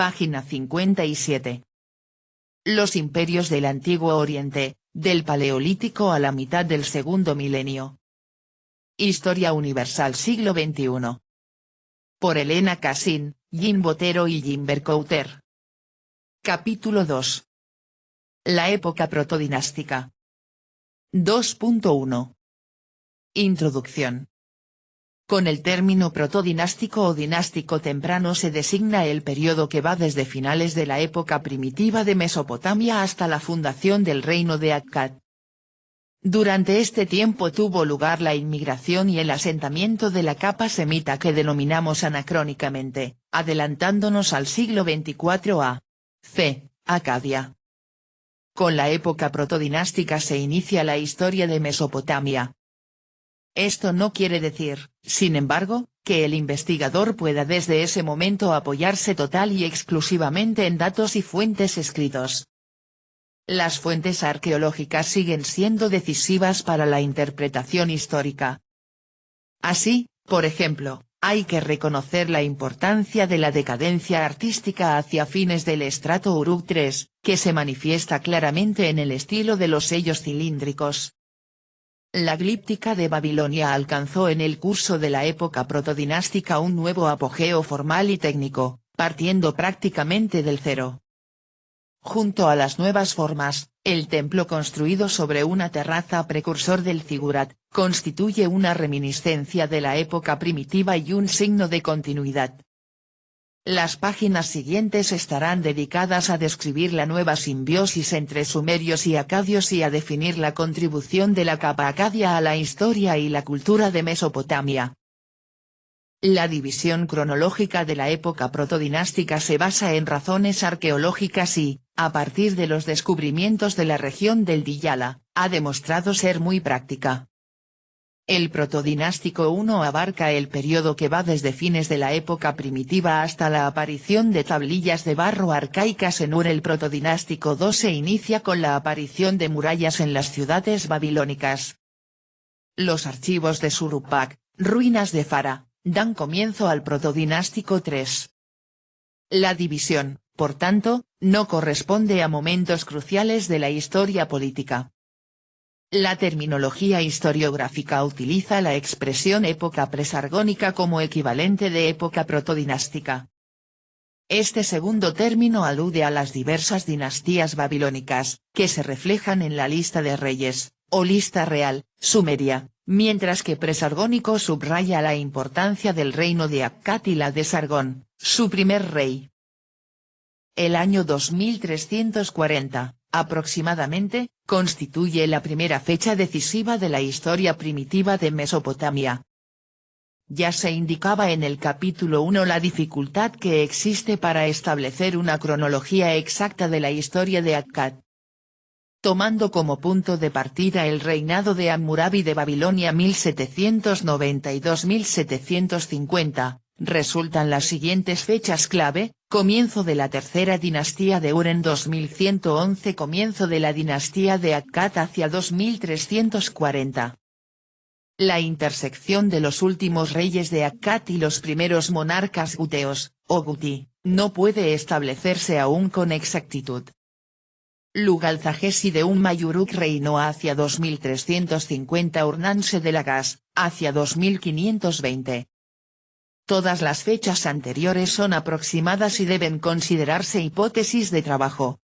página 57. Los imperios del Antiguo Oriente, del Paleolítico a la mitad del segundo milenio. Historia Universal siglo XXI. Por Elena Cassin, Jim Botero y Jim Berkouter. Capítulo 2. La época protodinástica. 2.1. Introducción. Con el término protodinástico o dinástico temprano se designa el periodo que va desde finales de la época primitiva de Mesopotamia hasta la fundación del reino de Akkad. Durante este tiempo tuvo lugar la inmigración y el asentamiento de la capa semita que denominamos anacrónicamente, adelantándonos al siglo XXIV a.C., Acadia. Con la época protodinástica se inicia la historia de Mesopotamia. Esto no quiere decir, sin embargo, que el investigador pueda desde ese momento apoyarse total y exclusivamente en datos y fuentes escritos. Las fuentes arqueológicas siguen siendo decisivas para la interpretación histórica. Así, por ejemplo, hay que reconocer la importancia de la decadencia artística hacia fines del estrato Uruk III, que se manifiesta claramente en el estilo de los sellos cilíndricos. La glíptica de Babilonia alcanzó en el curso de la época protodinástica un nuevo apogeo formal y técnico, partiendo prácticamente del cero. Junto a las nuevas formas, el templo construido sobre una terraza precursor del zigurat, constituye una reminiscencia de la época primitiva y un signo de continuidad. Las páginas siguientes estarán dedicadas a describir la nueva simbiosis entre sumerios y acadios y a definir la contribución de la capa acadia a la historia y la cultura de Mesopotamia. La división cronológica de la época protodinástica se basa en razones arqueológicas y, a partir de los descubrimientos de la región del Diyala, ha demostrado ser muy práctica. El protodinástico I abarca el periodo que va desde fines de la época primitiva hasta la aparición de tablillas de barro arcaicas en Ur. El protodinástico II se inicia con la aparición de murallas en las ciudades babilónicas. Los archivos de Shuruppak, ruinas de Fara, dan comienzo al protodinástico III. La división, por tanto, no corresponde a momentos cruciales de la historia política. La terminología historiográfica utiliza la expresión época presargónica como equivalente de época protodinástica. Este segundo término alude a las diversas dinastías babilónicas, que se reflejan en la lista de reyes, o lista real, sumeria, mientras que presargónico subraya la importancia del reino de Akkad y la de Sargón, su primer rey. El año 2340, aproximadamente, constituye la primera fecha decisiva de la historia primitiva de Mesopotamia. Ya se indicaba en el capítulo 1 la dificultad que existe para establecer una cronología exacta de la historia de Akkad. Tomando como punto de partida el reinado de Hammurabi de Babilonia 1792-1750, resultan las siguientes fechas clave: comienzo de la tercera dinastía de Ur en 2111, comienzo de la dinastía de Akkad hacia 2340. La intersección de los últimos reyes de Akkad y los primeros monarcas guteos, o guti, no puede establecerse aún con exactitud. Lugalzagesi de Mayuruk reinó hacia 2350, Urnanse de Lagas, hacia 2520. Todas las fechas anteriores son aproximadas y deben considerarse hipótesis de trabajo.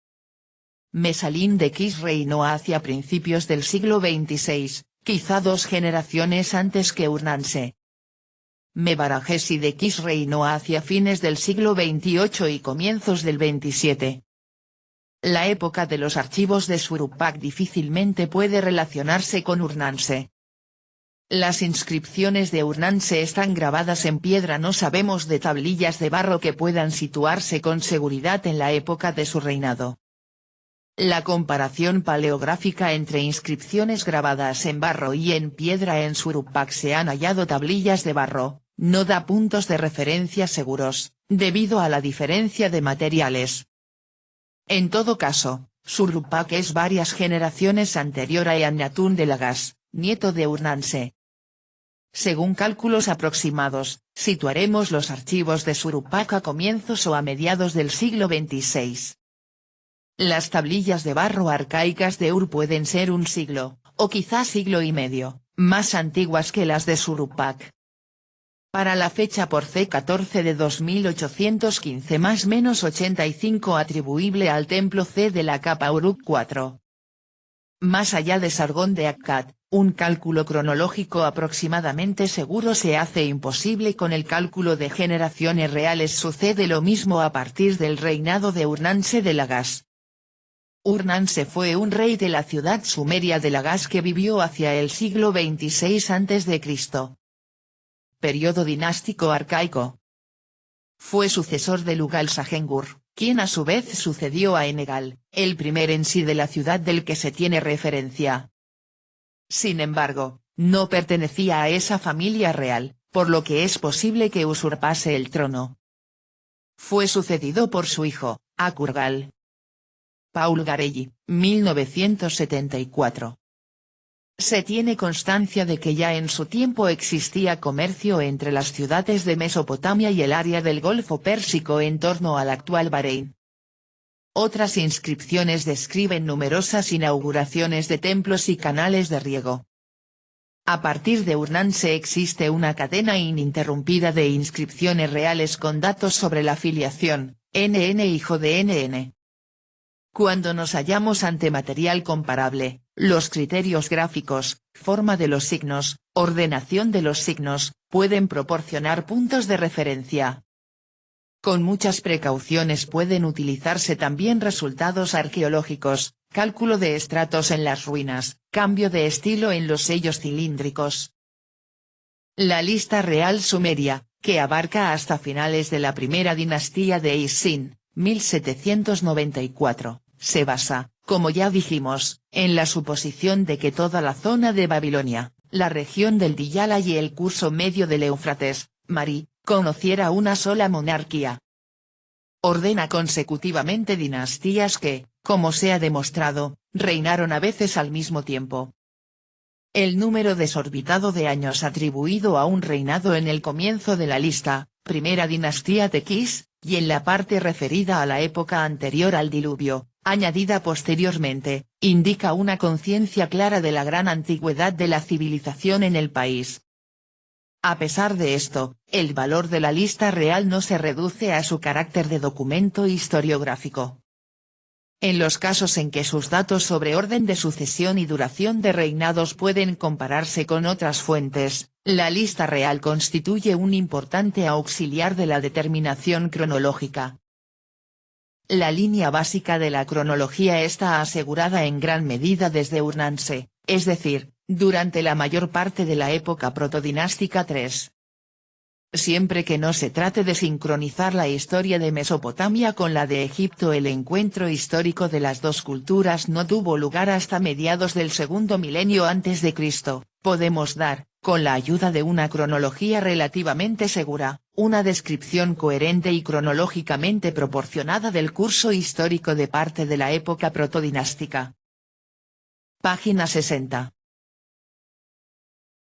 Mesalín de Kish reinó hacia principios del siglo XXVI, quizá 2 generaciones antes que Urnanse. Mebarajesi de Kish reinó hacia fines del siglo XXVIII y comienzos del XXVII. La época de los archivos de Shuruppak difícilmente puede relacionarse con Urnanse. Las inscripciones de Urnanse están grabadas en piedra. No sabemos de tablillas de barro que puedan situarse con seguridad en la época de su reinado. La comparación paleográfica entre inscripciones grabadas en barro y en piedra en Shuruppak se han hallado tablillas de barro, no da puntos de referencia seguros, debido a la diferencia de materiales. En todo caso, Shuruppak es varias generaciones anterior a Eannatún de Lagas, nieto de Urnanse. según cálculos aproximados, situaremos los archivos de Surupac a comienzos o a mediados del siglo XXVI. Las tablillas de barro arcaicas de Ur pueden ser un siglo, o quizá siglo y medio, más antiguas que las de Surupac. Para la fecha por C14 de 2815 más menos 85 atribuible al templo C de la capa Uruk IV. Más allá de Sargón de Akkad, un cálculo cronológico aproximadamente seguro se hace imposible con el cálculo de generaciones reales. Sucede lo mismo a partir del reinado de Urnanse de Lagash. Urnanse fue un rey de la ciudad sumeria de Lagash que vivió hacia el siglo XXVI a.C. Periodo dinástico arcaico. Fue sucesor de Lugal-Sagengur, quien a su vez sucedió a Enegal, el primer en sí de la ciudad del que se tiene referencia. Sin embargo, no pertenecía a esa familia real, por lo que es posible que usurpase el trono. Fue sucedido por su hijo, Akurgal. Paul Garelli, 1974. Se tiene constancia de que ya en su tiempo existía comercio entre las ciudades de Mesopotamia y el área del Golfo Pérsico en torno al actual Bahrein. Otras inscripciones describen numerosas inauguraciones de templos y canales de riego. A partir de Urnanse existe una cadena ininterrumpida de inscripciones reales con datos sobre la filiación, NN hijo de NN. Cuando nos hallamos ante material comparable, los criterios gráficos, forma de los signos, ordenación de los signos, pueden proporcionar puntos de referencia. Con muchas precauciones pueden utilizarse también resultados arqueológicos, cálculo de estratos en las ruinas, cambio de estilo en los sellos cilíndricos. La lista real sumeria, que abarca hasta finales de la primera dinastía de Isin, 1794. Se basa, como ya dijimos, en la suposición de que toda la zona de Babilonia, la región del Diyala y el curso medio del Éufrates, Mari, conociera una sola monarquía. Ordena consecutivamente dinastías que, como se ha demostrado, reinaron a veces al mismo tiempo. El número desorbitado de años atribuido a un reinado en el comienzo de la lista, primera dinastía de Kish, y en la parte referida a la época anterior al diluvio, añadida posteriormente, indica una conciencia clara de la gran antigüedad de la civilización en el país. A pesar de esto, el valor de la lista real no se reduce a su carácter de documento historiográfico. En los casos en que sus datos sobre orden de sucesión y duración de reinados pueden compararse con otras fuentes, la lista real constituye un importante auxiliar de la determinación cronológica. La línea básica de la cronología está asegurada en gran medida desde Urnanse, es decir, durante la mayor parte de la época protodinástica III. Siempre que no se trate de sincronizar la historia de Mesopotamia con la de Egipto, el encuentro histórico de las dos culturas no tuvo lugar hasta mediados del segundo milenio antes de Cristo. Podemos dar, con la ayuda de una cronología relativamente segura, una descripción coherente y cronológicamente proporcionada del curso histórico de parte de la época protodinástica. Página 60.